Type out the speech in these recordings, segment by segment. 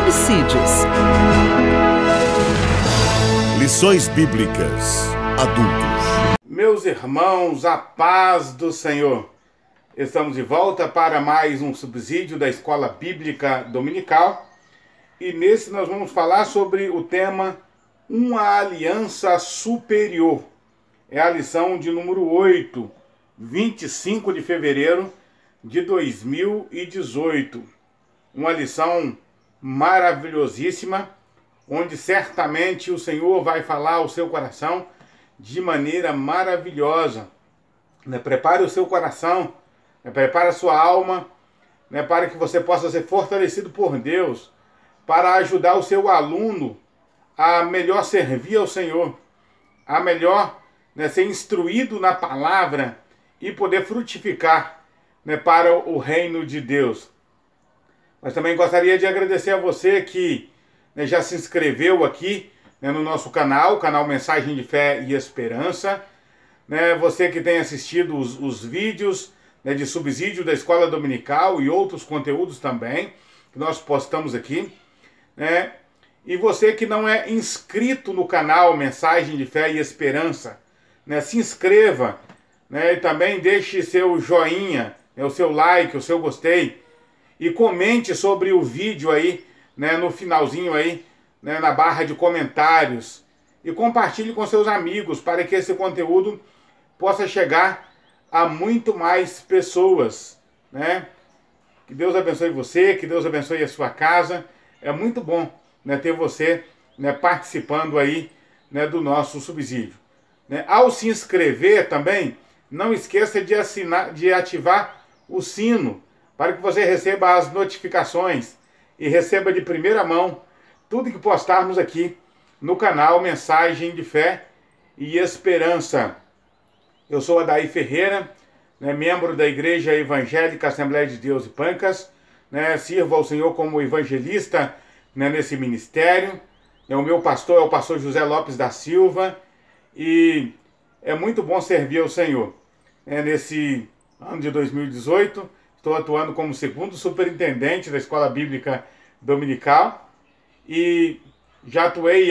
subsídios. Lições Bíblicas Adultos. Meus irmãos, a paz do Senhor. Estamos de volta para mais um subsídio da Escola Bíblica Dominical. E nesse nós vamos falar sobre o tema Uma Aliança Superior. É a lição de número 8, 25 de fevereiro de 2018. Uma lição maravilhosíssima, onde certamente o Senhor vai falar ao seu coração de maneira maravilhosa. Prepare o seu coração, prepare a sua alma, para que você possa ser fortalecido por Deus, para ajudar o seu aluno a melhor servir ao Senhor, a melhor ser instruído na palavra e poder frutificar para o reino de Deus. Mas também gostaria de agradecer a você que já se inscreveu aqui no nosso canal Mensagem de Fé e Esperança. Você que tem assistido os vídeos de subsídio da Escola Dominical e outros conteúdos também, que nós postamos aqui. E você que não é inscrito no canal Mensagem de Fé e Esperança, se inscreva, e também deixe seu joinha, o seu like, o seu gostei, e comente sobre o vídeo aí, no finalzinho aí, na barra de comentários, e compartilhe com seus amigos para que esse conteúdo possa chegar a muito mais pessoas, Que Deus abençoe você, que Deus abençoe a sua casa. É muito bom ter você participando aí do nosso subsídio. Ao se inscrever também, não esqueça de ativar o sino para que você receba as notificações e receba de primeira mão tudo que postarmos aqui no canal Mensagem de Fé e Esperança. Eu sou Adair Ferreira, membro da Igreja Evangélica Assembleia de Deus de Pancas, sirvo ao Senhor como evangelista nesse ministério. O meu pastor é o pastor José Lopes da Silva e é muito bom servir ao Senhor. Nesse ano de 2018, estou atuando como segundo superintendente da Escola Bíblica Dominical e já atuei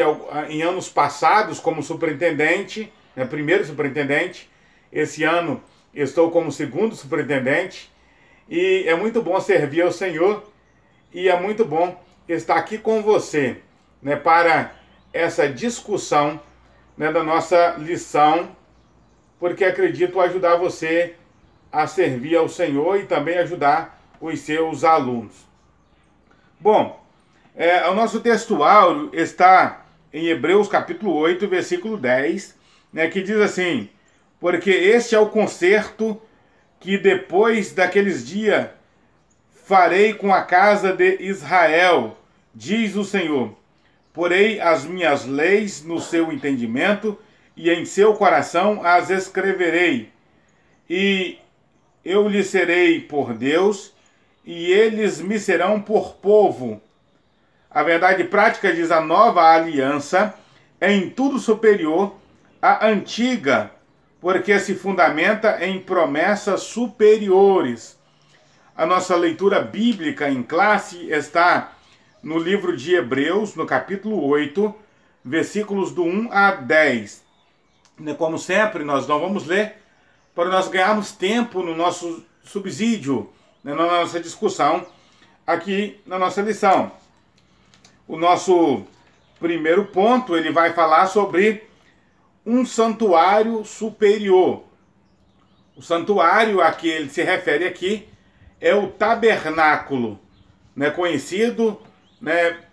em anos passados como superintendente, primeiro superintendente. Esse ano estou como segundo superintendente e é muito bom servir ao Senhor e é muito bom estar aqui com você, para essa discussão da nossa lição, porque acredito ajudar você a servir ao Senhor e também ajudar os seus alunos. Bom, o nosso textuário está em Hebreus capítulo 8, versículo 10, que diz assim: porque este é o concerto que depois daqueles dias farei com a casa de Israel, diz o Senhor. Porei as minhas leis no seu entendimento e em seu coração as escreverei. E eu lhes serei por Deus e eles me serão por povo. A verdade prática, diz, a nova aliança é em tudo superior à antiga, porque se fundamenta em promessas superiores. A nossa leitura bíblica em classe está no livro de Hebreus, no capítulo 8, versículos do 1 a 10. Como sempre, nós não vamos ler para nós ganharmos tempo no nosso subsídio, na nossa discussão aqui na nossa lição. O nosso primeiro ponto, ele vai falar sobre um santuário superior. O santuário a que ele se refere aqui é o tabernáculo, conhecido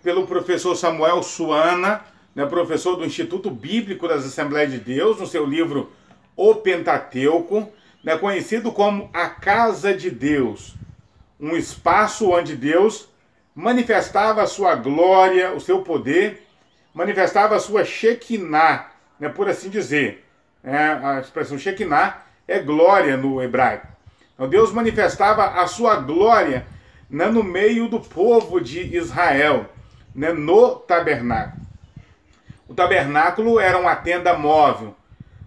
pelo professor Samuel Suana, professor do Instituto Bíblico das Assembleias de Deus, no seu livro O Pentateuco, conhecido como a Casa de Deus, um espaço onde Deus manifestava a sua glória, o seu poder, manifestava a sua Shekinah, por assim dizer. A expressão Shekinah é glória no hebraico. Então Deus manifestava a sua glória no meio do povo de Israel, no tabernáculo. O tabernáculo era uma tenda móvel,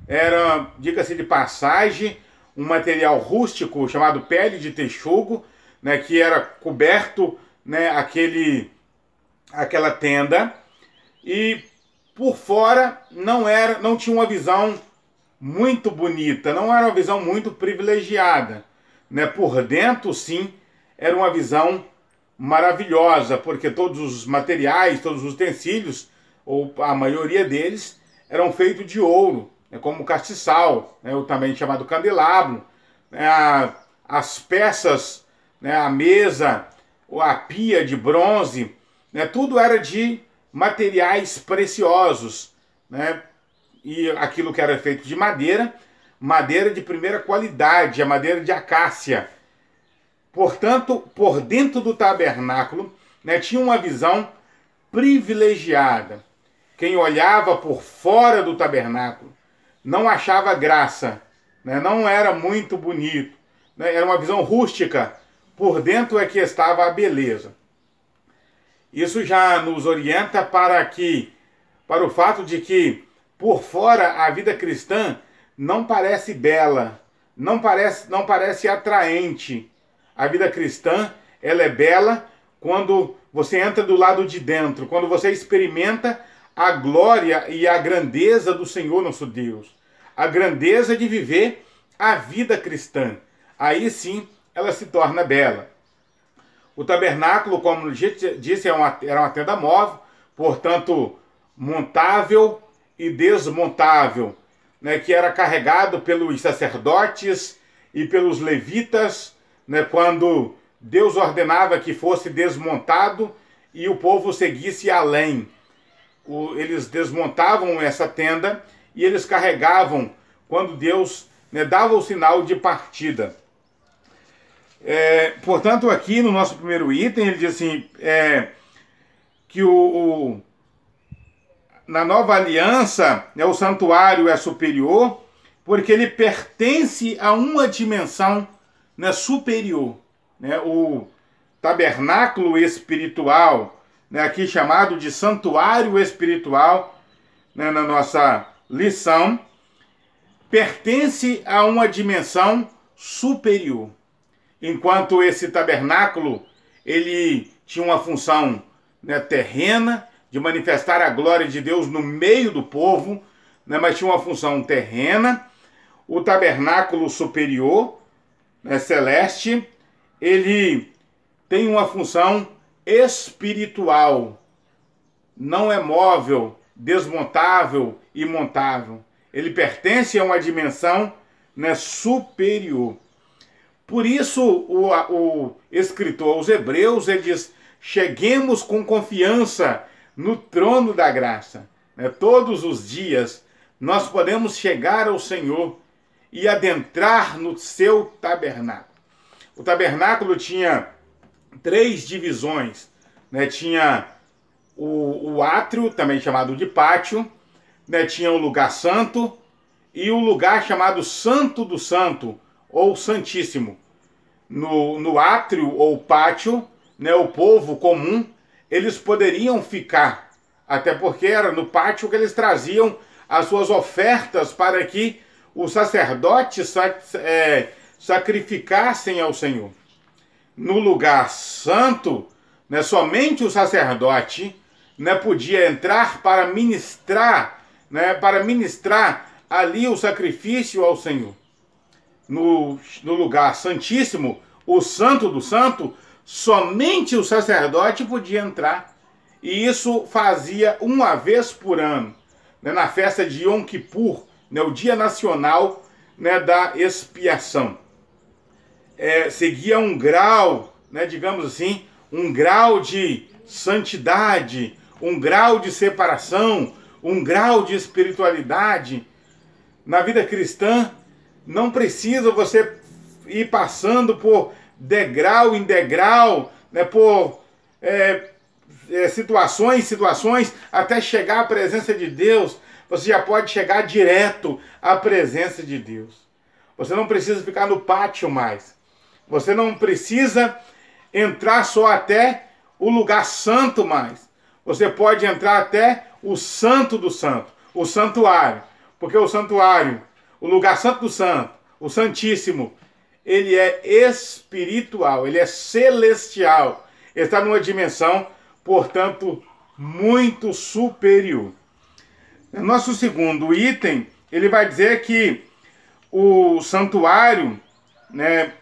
era, diga-se de passagem, um material rústico chamado pele de texugo, que era coberto, aquele aquela tenda e por fora não tinha uma visão muito bonita, não era uma visão muito privilegiada, né? Por dentro, sim, era uma visão maravilhosa, porque todos os materiais, todos os utensílios, ou a maioria deles, eram feitos de ouro, né? Como o castiçal, né? O também chamado candelabro, né? As peças, né? A mesa, a pia de bronze, né? Tudo era de materiais preciosos, né? E aquilo que era feito de madeira, madeira de primeira qualidade, a madeira de acácia. Portanto, por dentro do tabernáculo, né, tinha uma visão privilegiada. Quem olhava por fora do tabernáculo não achava graça, né, não era muito bonito, né, era uma visão rústica. Por dentro é que estava a beleza. Isso já nos orienta para o fato de que por fora a vida cristã não parece bela, não parece atraente. A vida cristã, ela é bela quando você entra do lado de dentro, quando você experimenta a glória e a grandeza do Senhor nosso Deus, a grandeza de viver a vida cristã. Aí sim ela se torna bela. O tabernáculo, como disse, era uma tenda móvel, portanto montável e desmontável, né, que era carregado pelos sacerdotes e pelos levitas, né, quando Deus ordenava que fosse desmontado e o povo seguisse além. Eles desmontavam essa tenda e eles carregavam quando Deus, né, dava o sinal de partida. Portanto, aqui no nosso primeiro item, ele diz assim, que na nova aliança, né, o santuário é superior, porque ele pertence a uma dimensão, né, superior. Né? O tabernáculo espiritual, né, aqui chamado de santuário espiritual, né, na nossa lição, pertence a uma dimensão superior. Enquanto esse tabernáculo, ele tinha uma função, né, terrena, de manifestar a glória de Deus no meio do povo, né, mas tinha uma função terrena. O tabernáculo superior, né, celeste, ele tem uma função espiritual. Não é móvel, desmontável e montável. Ele pertence a uma dimensão, né, superior. Por isso, o escritor aos Hebreus, ele diz, cheguemos com confiança no trono da graça. Né? Todos os dias nós podemos chegar ao Senhor e adentrar no seu tabernáculo. O tabernáculo tinha 3 divisões. Né? Tinha o átrio, também chamado de pátio, né? Tinha o lugar santo e o lugar chamado Santo do Santo, ou Santíssimo. No átrio ou pátio, né, o povo comum, eles poderiam ficar, até porque era no pátio que eles traziam as suas ofertas para que os sacerdotes sacrificassem ao Senhor. No lugar santo, né, somente o sacerdote, né, podia entrar para ministrar, né, ali o sacrifício ao Senhor. No lugar santíssimo, o santo do santo, somente o sacerdote podia entrar. E isso fazia uma vez por ano, né, na festa de Yom Kippur, né, o dia nacional, né, da expiação. Seguia um grau, né, digamos assim, um grau de santidade, um grau de separação, um grau de espiritualidade. Na vida cristã, não precisa você ir passando por degrau em degrau, né, por situações, até chegar à presença de Deus. Você já pode chegar direto à presença de Deus. Você não precisa ficar no pátio mais. Você não precisa entrar só até o lugar santo mais. Você pode entrar até o santo do santo, o santuário. Porque o santuário, o lugar santo do santo, o santíssimo, ele é espiritual, ele é celestial. Ele está numa dimensão portanto, muito superior. Nosso segundo item, ele vai dizer que o santuário, né,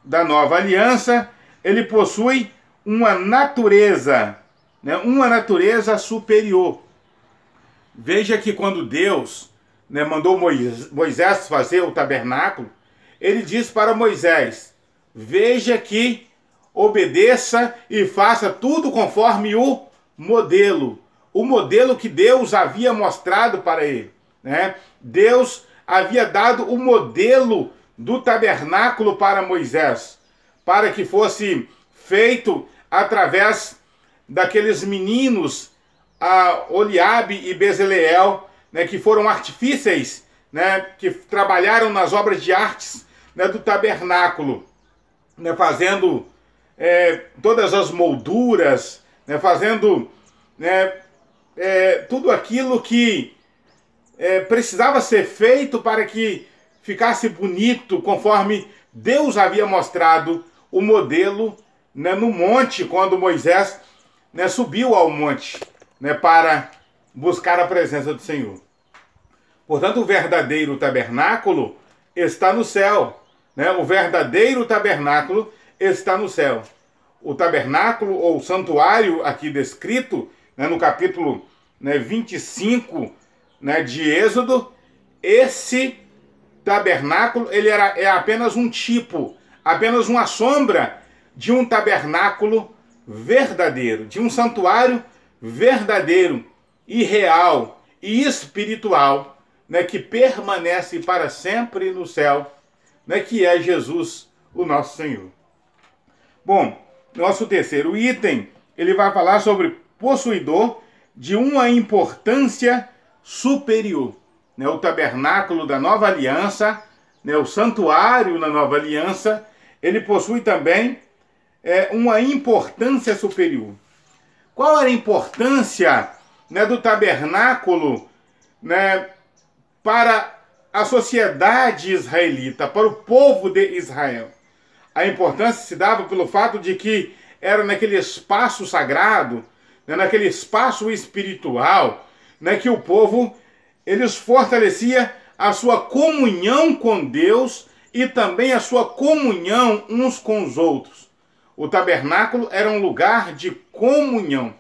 da nova aliança, ele possui uma natureza, né, uma natureza superior. Veja que quando Deus, né, mandou Moisés fazer o tabernáculo, ele diz para Moisés: veja que obedeça e faça tudo conforme o modelo que Deus havia mostrado para ele, né? Deus havia dado o modelo do tabernáculo para Moisés, para que fosse feito através daqueles meninos, Oliabe e Bezaleel, né, que foram artífices, né, que trabalharam nas obras de artes, né, do tabernáculo, né, fazendo todas as molduras, né, fazendo, né, tudo aquilo que precisava ser feito para que ficasse bonito, conforme Deus havia mostrado o modelo, né, no monte, quando Moisés, né, subiu ao monte, né, para buscar a presença do Senhor. Portanto, o verdadeiro tabernáculo está no céu, né? O verdadeiro tabernáculo está no céu. O tabernáculo, ou santuário, aqui descrito, né, no capítulo, né, 25, né, de Êxodo, esse tabernáculo é apenas um tipo, apenas uma sombra de um tabernáculo verdadeiro, de um santuário verdadeiro e real e espiritual, né, que permanece para sempre no céu, né, que é Jesus, o nosso Senhor. Bom, nosso terceiro item, ele vai falar sobre possuidor de uma importância superior, né, o tabernáculo da nova aliança, né, o santuário na nova aliança, ele possui também uma importância superior. Qual era a importância, né, do tabernáculo, né, para a sociedade israelita, para o povo de Israel? A importância se dava pelo fato de que era naquele espaço sagrado, né, naquele espaço espiritual, né, que o povo, eles fortalecia a sua comunhão com Deus e também a sua comunhão uns com os outros. O tabernáculo era um lugar de comunhão,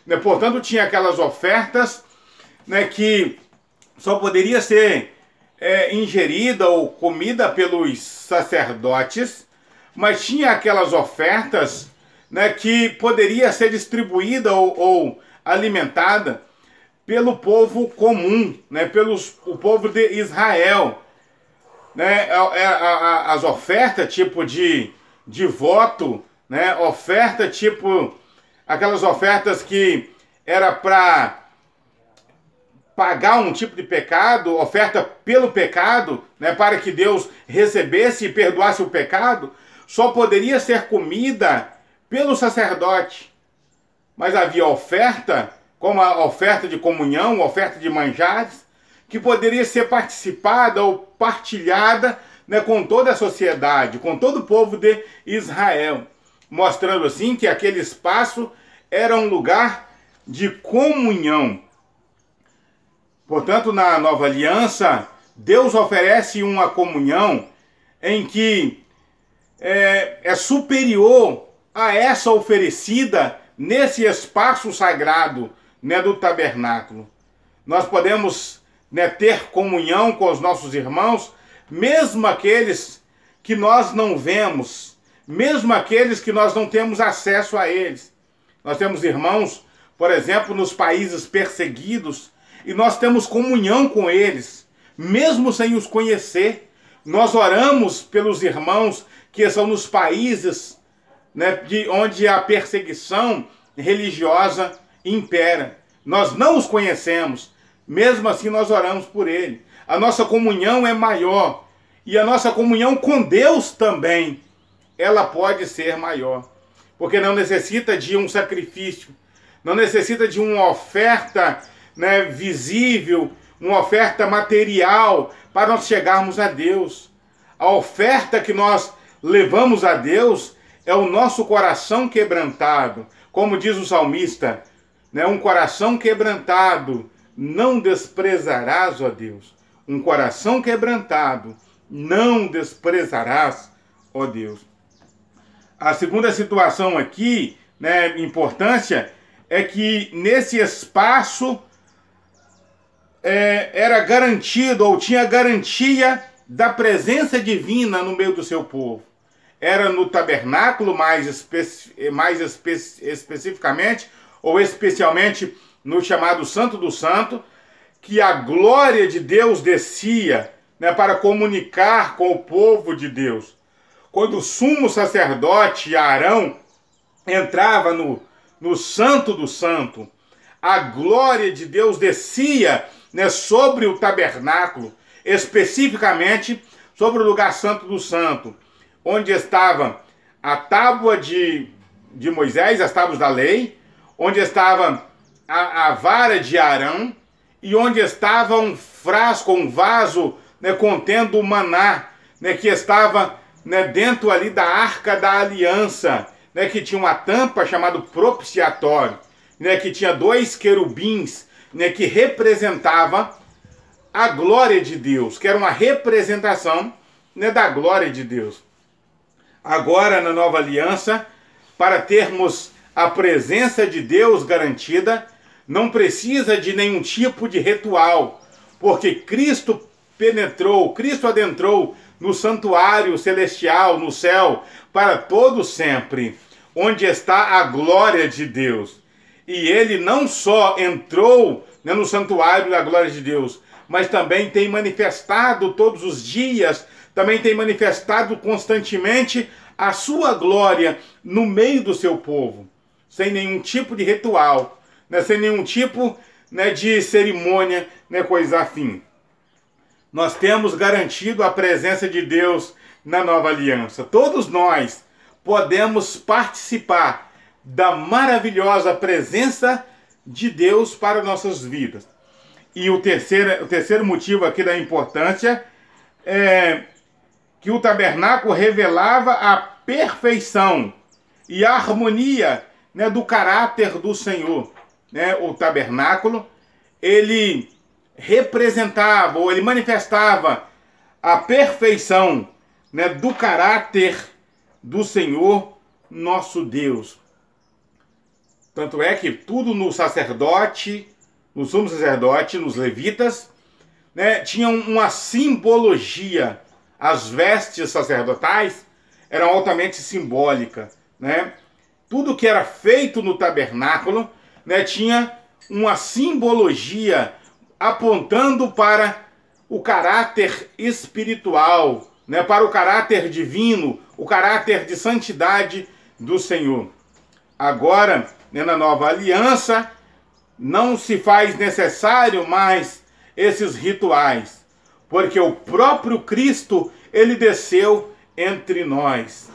né? Portanto, tinha aquelas ofertas, né, que só poderia ser ingerida ou comida pelos sacerdotes, mas tinha aquelas ofertas, né, que poderia ser distribuída ou alimentada pelo povo comum, né, o povo de Israel, né? As ofertas tipo de voto, né, oferta tipo aquelas ofertas que era para pagar um tipo de pecado, oferta pelo pecado, né, para que Deus recebesse e perdoasse o pecado, só poderia ser comida pelo sacerdote. Mas havia oferta, como a oferta de comunhão, oferta de manjares, que poderia ser participada ou partilhada, né, com toda a sociedade, com todo o povo de Israel, mostrando assim que aquele espaço era um lugar de comunhão. Portanto, na nova aliança, Deus oferece uma comunhão em que é superior a essa oferecida nesse espaço sagrado, né, do tabernáculo. Nós podemos, né, ter comunhão com os nossos irmãos, mesmo aqueles que nós não vemos, mesmo aqueles que nós não temos acesso a eles. Nós temos irmãos, por exemplo, nos países perseguidos, e nós temos comunhão com eles, mesmo sem os conhecer. Nós oramos pelos irmãos que são nos países, né, onde a perseguição religiosa impera. Nós não os conhecemos, mesmo assim nós oramos por ele. A nossa comunhão é maior, e a nossa comunhão com Deus também, ela pode ser maior, porque não necessita de um sacrifício, não necessita de uma oferta, né, visível, uma oferta material para nós chegarmos a Deus. A oferta que nós levamos a Deus é o nosso coração quebrantado. Como diz o salmista, né? Um coração quebrantado não desprezarás, ó Deus. Um coração quebrantado não desprezarás, ó Deus. A segunda situação aqui, né, importância, é que nesse espaço era garantido, ou tinha garantia da presença divina no meio do seu povo. Era no tabernáculo, mais especificamente, ou especialmente no chamado Santo do Santo, que a glória de Deus descia, né, para comunicar com o povo de Deus. Quando o sumo sacerdote Arão entrava no Santo do Santo, a glória de Deus descia, né, sobre o tabernáculo, especificamente sobre o lugar santo do santo, onde estava a tábua de Moisés, as tábuas da lei, onde estava a vara de Arão, e onde estava um frasco, um vaso, né, contendo o maná, né, que estava, né, dentro ali da arca da aliança, né, que tinha uma tampa chamada propiciatório, né, que tinha 2 querubins, né, que representava a glória de Deus, que era uma representação, né, da glória de Deus. Agora, na nova aliança, para termos a presença de Deus garantida, não precisa de nenhum tipo de ritual, porque Cristo adentrou no santuário celestial, no céu, para todo sempre, onde está a glória de Deus. E ele não só entrou, né, no santuário da glória de Deus, mas também tem manifestado todos os dias, também tem manifestado constantemente a sua glória no meio do seu povo, sem nenhum tipo de ritual, né, sem nenhum tipo, né, de cerimônia, né, coisa afim. Nós temos garantido a presença de Deus na nova aliança. Todos nós podemos participar da maravilhosa presença de Deus para nossas vidas. E o terceiro motivo aqui da importância é que o tabernáculo revelava a perfeição e a harmonia, né, do caráter do Senhor. Né? O tabernáculo, ele representava, ou ele manifestava a perfeição, né, do caráter do Senhor nosso Deus. Tanto é que tudo no sacerdote, no sumo sacerdote, nos levitas, né, tinha uma simbologia. As vestes sacerdotais eram altamente simbólicas, né? Tudo que era feito no tabernáculo, né, tinha uma simbologia apontando para o caráter espiritual, né, para o caráter divino, o caráter de santidade do Senhor. Agora, né, na nova aliança, não se faz necessário mais esses rituais, porque o próprio Cristo, ele desceu entre nós.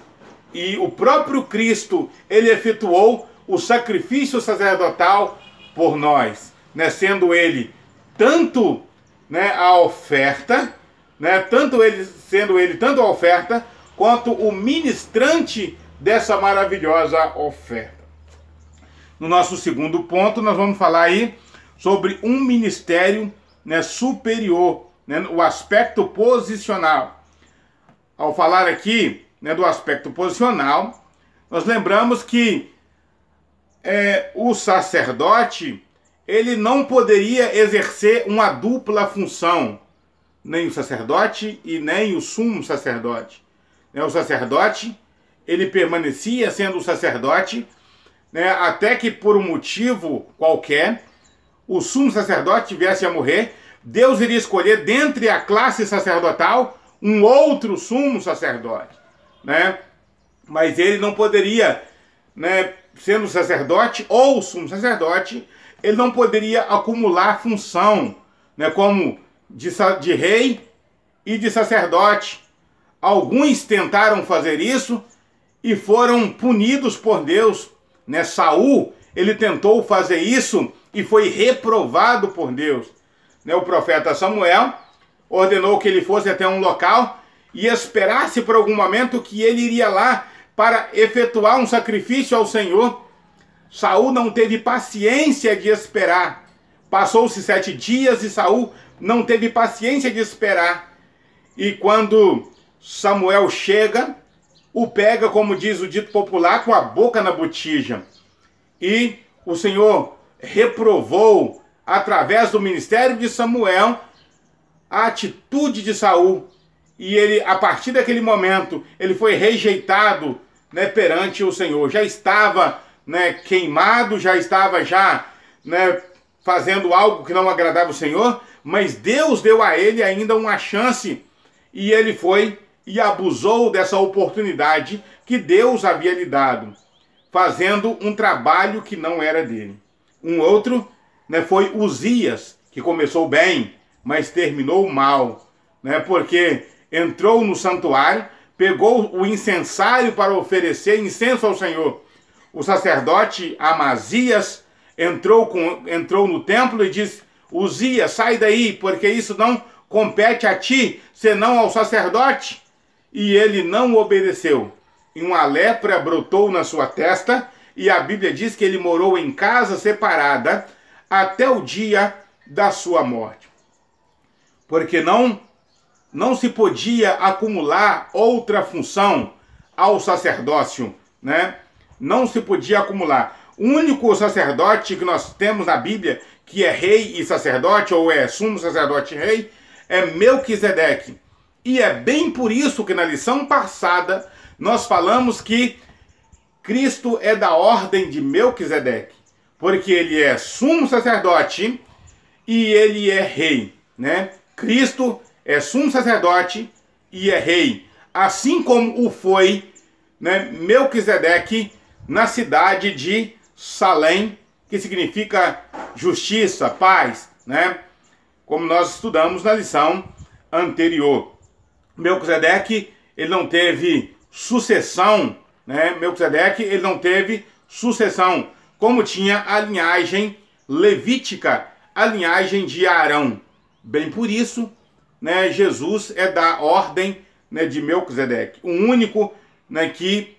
E o próprio Cristo, ele efetuou o sacrifício sacerdotal por nós, né, sendo ele tanto, né, a oferta, né, sendo ele tanto a oferta quanto o ministrante dessa maravilhosa oferta. No nosso segundo ponto, nós vamos falar aí sobre um ministério, né, superior, né, o aspecto posicional. Ao falar aqui, né, do aspecto posicional, nós lembramos que o sacerdote, ele não poderia exercer uma dupla função, nem o sacerdote e nem o sumo sacerdote. O sacerdote, ele permanecia sendo o sacerdote, né, até que por um motivo qualquer, o sumo sacerdote viesse a morrer, Deus iria escolher dentre a classe sacerdotal um outro sumo sacerdote, né? Mas ele não poderia, né, sendo sacerdote ou sumo sacerdote, ele não poderia acumular função, né, como de rei e de sacerdote. Alguns tentaram fazer isso e foram punidos por Deus, né? Saul, ele tentou fazer isso e foi reprovado por Deus. Né? O profeta Samuel ordenou que ele fosse até um local e esperasse por algum momento que ele iria lá para efetuar um sacrifício ao Senhor, Saul não teve paciência de esperar. Passou-se 7 dias e Saul não teve paciência de esperar. E quando Samuel chega, o pega, como diz o dito popular, com a boca na botija. E o Senhor reprovou, através do ministério de Samuel, a atitude de Saul. E ele, a partir daquele momento, ele foi rejeitado, né, perante o Senhor. Já estava, né, queimado, já estava né, fazendo algo que não agradava o Senhor, mas Deus deu a ele ainda uma chance, e ele foi e abusou dessa oportunidade que Deus havia lhe dado, fazendo um trabalho que não era dele. Um outro, né, foi Uzias, que começou bem, mas terminou mal, né, porque entrou no santuário, pegou o incensário para oferecer incenso ao Senhor. O sacerdote Amazias entrou no templo e disse: Uzias, sai daí, porque isso não compete a ti, senão ao sacerdote. E ele não obedeceu. E uma lepra brotou na sua testa, e a Bíblia diz que ele morou em casa separada até o dia da sua morte. Porque não se podia acumular outra função ao sacerdócio, né? Não se podia acumular. O único sacerdote que nós temos na Bíblia, que é rei e sacerdote, ou é sumo sacerdote e rei, é Melquisedeque. E é bem por isso que na lição passada nós falamos que Cristo é da ordem de Melquisedeque, porque ele é sumo sacerdote e ele é rei, né? Cristo é sumo sacerdote e é rei, assim como o foi, né, Melquisedeque na cidade de Salém, que significa justiça, paz, né? Como nós estudamos na lição anterior. Melquisedeque, ele não teve sucessão, né? Melquisedeque, ele não teve sucessão, como tinha a linhagem levítica, a linhagem de Arão. Bem por isso, né, Jesus é da ordem, né, de Melquisedeque, o único, né, que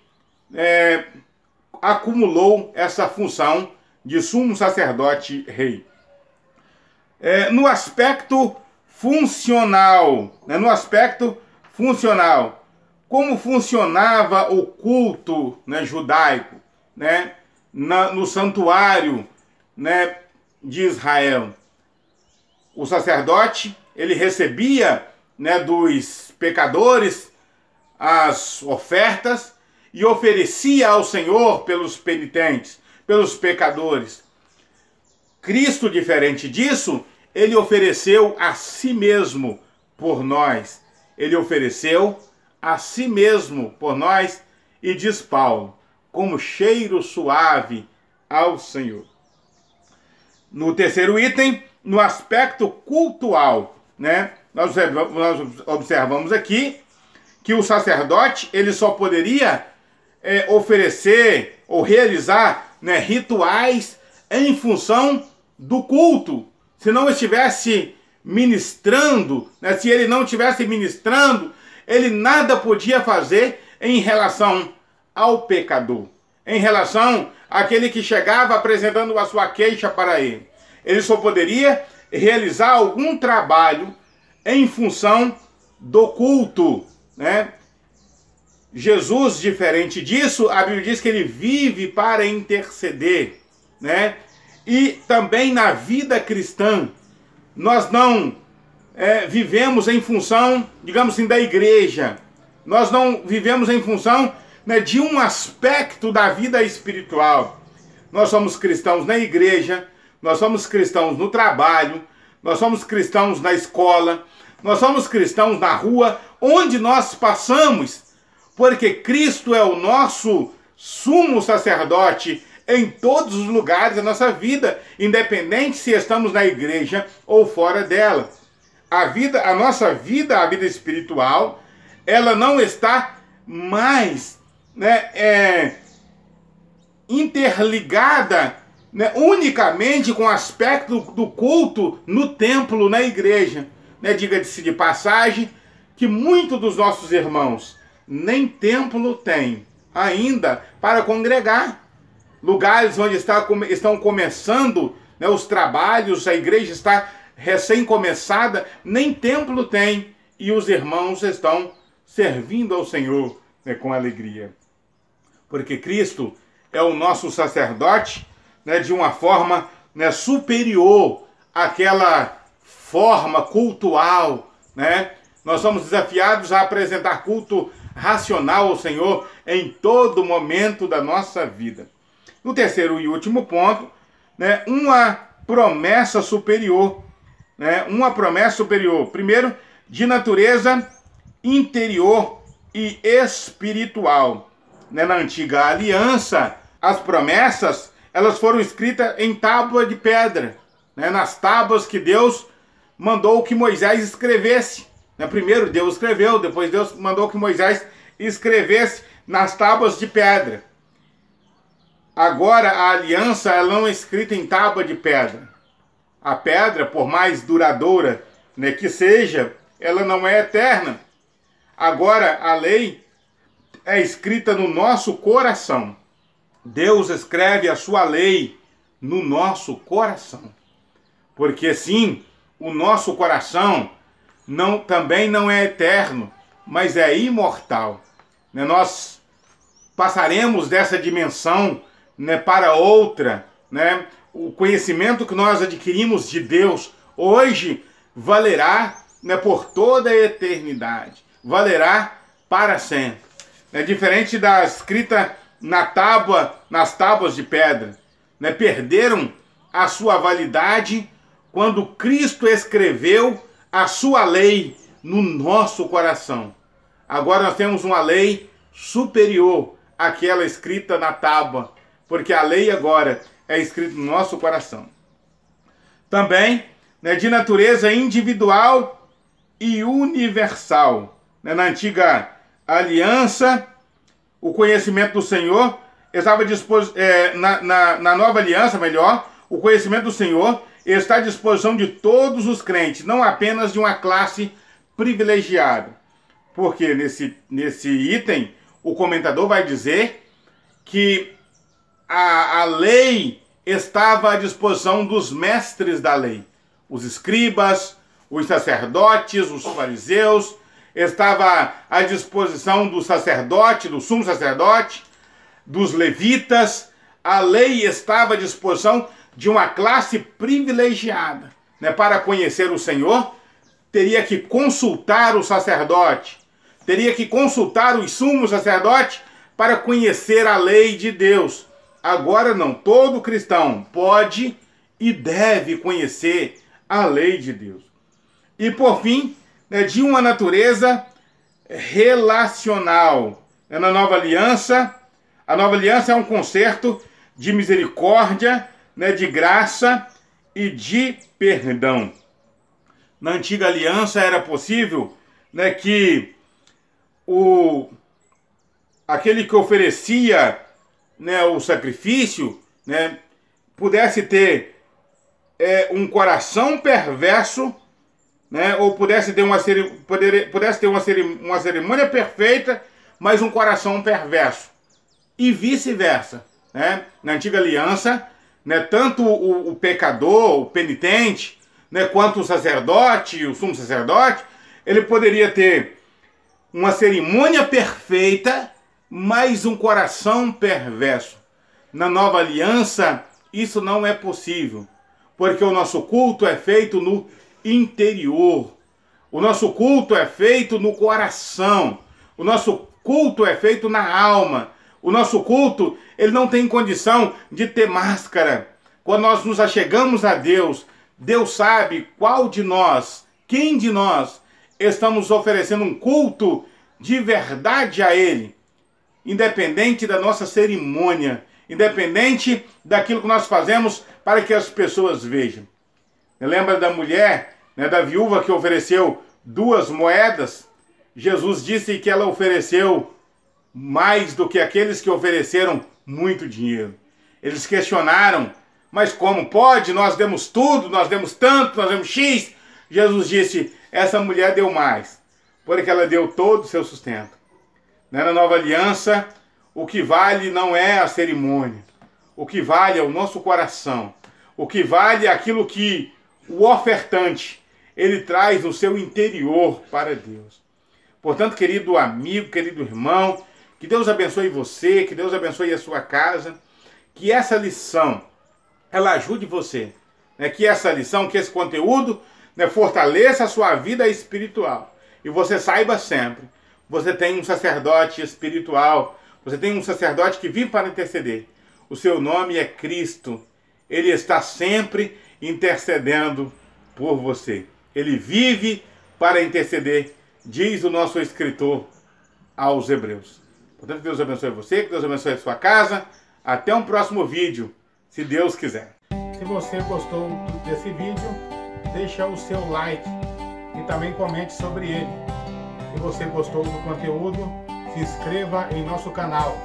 acumulou essa função de sumo sacerdote rei. No aspecto funcional, né, como funcionava o culto, né, judaico, né, no santuário, né, de Israel? O sacerdote, ele recebia, né, dos pecadores as ofertas e oferecia ao Senhor pelos penitentes, pelos pecadores. Cristo, diferente disso, ele ofereceu a si mesmo por nós. Ele ofereceu a si mesmo por nós, e diz Paulo, como cheiro suave ao Senhor. No terceiro item, no aspecto cultual, né, nós observamos aqui que o sacerdote, ele só poderia oferecer ou realizar, né, rituais em função do culto. Se não estivesse ministrando, né, se ele não estivesse ministrando, ele nada podia fazer em relação ao pecador, em relação àquele que chegava apresentando a sua queixa para ele. Ele só poderia realizar algum trabalho em função do culto, né? Jesus, diferente disso, a Bíblia diz que ele vive para interceder, né? E também na vida cristã, nós não vivemos em função, digamos assim, da igreja. Nós não vivemos em função, né, de um aspecto da vida espiritual. Nós somos cristãos na igreja, nós somos cristãos no trabalho, nós somos cristãos na escola, nós somos cristãos na rua, onde nós passamos, porque Cristo é o nosso sumo sacerdote em todos os lugares da nossa vida, independente se estamos na igreja ou fora dela. A nossa vida, a vida espiritual, ela não está mais, né, interligada, né, unicamente com o aspecto do culto no templo, na igreja. Né, diga-se de passagem que muitos dos nossos irmãos nem templo têm. ainda para congregar. Lugares onde estão começando, né, os trabalhos, a igreja está recém-começada, nem templo tem, e os irmãos estão servindo ao Senhor, né, com alegria. Porque Cristo é o nosso sacerdote, né, de uma forma, né, superior àquela forma cultual, né? Nós somos desafiados a apresentar culto racional ao Senhor em todo momento da nossa vida. No terceiro e último ponto, né, uma promessa superior, né, uma promessa superior. Primeiro, de natureza interior e espiritual. Né, na antiga aliança, as promessas, elas foram escritas em tábua de pedra, né, nas tábuas que Deus mandou que Moisés escrevesse. Né, primeiro Deus escreveu, depois Deus mandou que Moisés escrevesse nas tábuas de pedra. Agora a aliança, ela não é escrita em tábua de pedra. A pedra, por mais duradoura, né, que seja, ela não é eterna. Agora a lei é escrita no nosso coração. Deus escreve a sua lei no nosso coração. Porque sim, o nosso coração também não é eterno, mas é imortal. Né? Nós passaremos dessa dimensão, né, para outra. Né? O conhecimento que nós adquirimos de Deus hoje valerá, né, por toda a eternidade. Valerá para sempre. É diferente da escrita nas tábuas de pedra. Né? Perderam a sua validade quando Cristo escreveu a sua lei no nosso coração. Agora nós temos uma lei superior àquela escrita na tábua, porque a lei agora é escrita no nosso coração. Também, né, de natureza individual e universal. Né, na antiga aliança, o conhecimento do Senhor estava disposto, na nova aliança, melhor, o conhecimento do Senhor está à disposição de todos os crentes, não apenas de uma classe privilegiada. Porque nesse item, o comentador vai dizer que a lei estava à disposição dos mestres da lei. Os escribas, os sacerdotes, os fariseus, estava à disposição do sacerdote, do sumo sacerdote, dos levitas. A lei estava à disposição de uma classe privilegiada. Né? Para conhecer o Senhor, teria que consultar o sacerdote, teria que consultar o sumo sacerdote para conhecer a lei de Deus. Agora não, todo cristão pode e deve conhecer a lei de Deus. E por fim, né, de uma natureza relacional. Na nova aliança, a nova aliança é um concerto de misericórdia, né, de graça e de perdão. Na antiga aliança era possível, né, que aquele que oferecia, né, o sacrifício, né, pudesse ter um coração perverso, né, ou pudesse ter uma cerimônia perfeita, mas um coração perverso. E vice-versa. Né? Na antiga aliança, né, tanto o pecador, o penitente, né, quanto o sacerdote, o sumo sacerdote, ele poderia ter uma cerimônia perfeita, mas um coração perverso. Na nova aliança, isso não é possível, porque o nosso culto é feito no interior. O nosso culto é feito no coração. O nosso culto é feito na alma. O nosso culto, ele não tem condição de ter máscara. Quando nós nos achegamos a Deus, Deus sabe qual de nós, quem de nós estamos oferecendo um culto de verdade a Ele, independente da nossa cerimônia, independente daquilo que nós fazemos para que as pessoas vejam. Lembra da mulher, né, da viúva que ofereceu 2 moedas? Jesus disse que ela ofereceu mais do que aqueles que ofereceram muito dinheiro. Eles questionaram, mas como pode? Nós demos tudo, nós demos tanto, nós demos X. Jesus disse, essa mulher deu mais, porque ela deu todo o seu sustento. Na nova aliança, O que vale não é a cerimônia. O que vale é o nosso coração. O que vale é aquilo que o ofertante, ele traz no seu interior para Deus. Portanto, querido amigo, querido irmão, que Deus abençoe você, que Deus abençoe a sua casa, que essa lição, ela ajude você, né? Que essa lição, que esse conteúdo, né, fortaleça a sua vida espiritual. E você saiba sempre, você tem um sacerdote espiritual, você tem um sacerdote que vive para interceder. O seu nome é Cristo. Ele está sempre intercedendo por você. Ele vive para interceder, diz o nosso escritor aos Hebreus. Portanto, Deus abençoe você, que Deus abençoe a sua casa. Até um próximo vídeo, se Deus quiser. Se você gostou desse vídeo, deixa o seu like e também comente sobre ele. Se você gostou do conteúdo, se inscreva em nosso canal.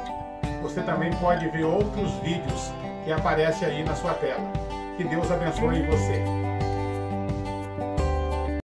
Você também pode ver outros vídeos que aparecem aí na sua tela. Que Deus abençoe você.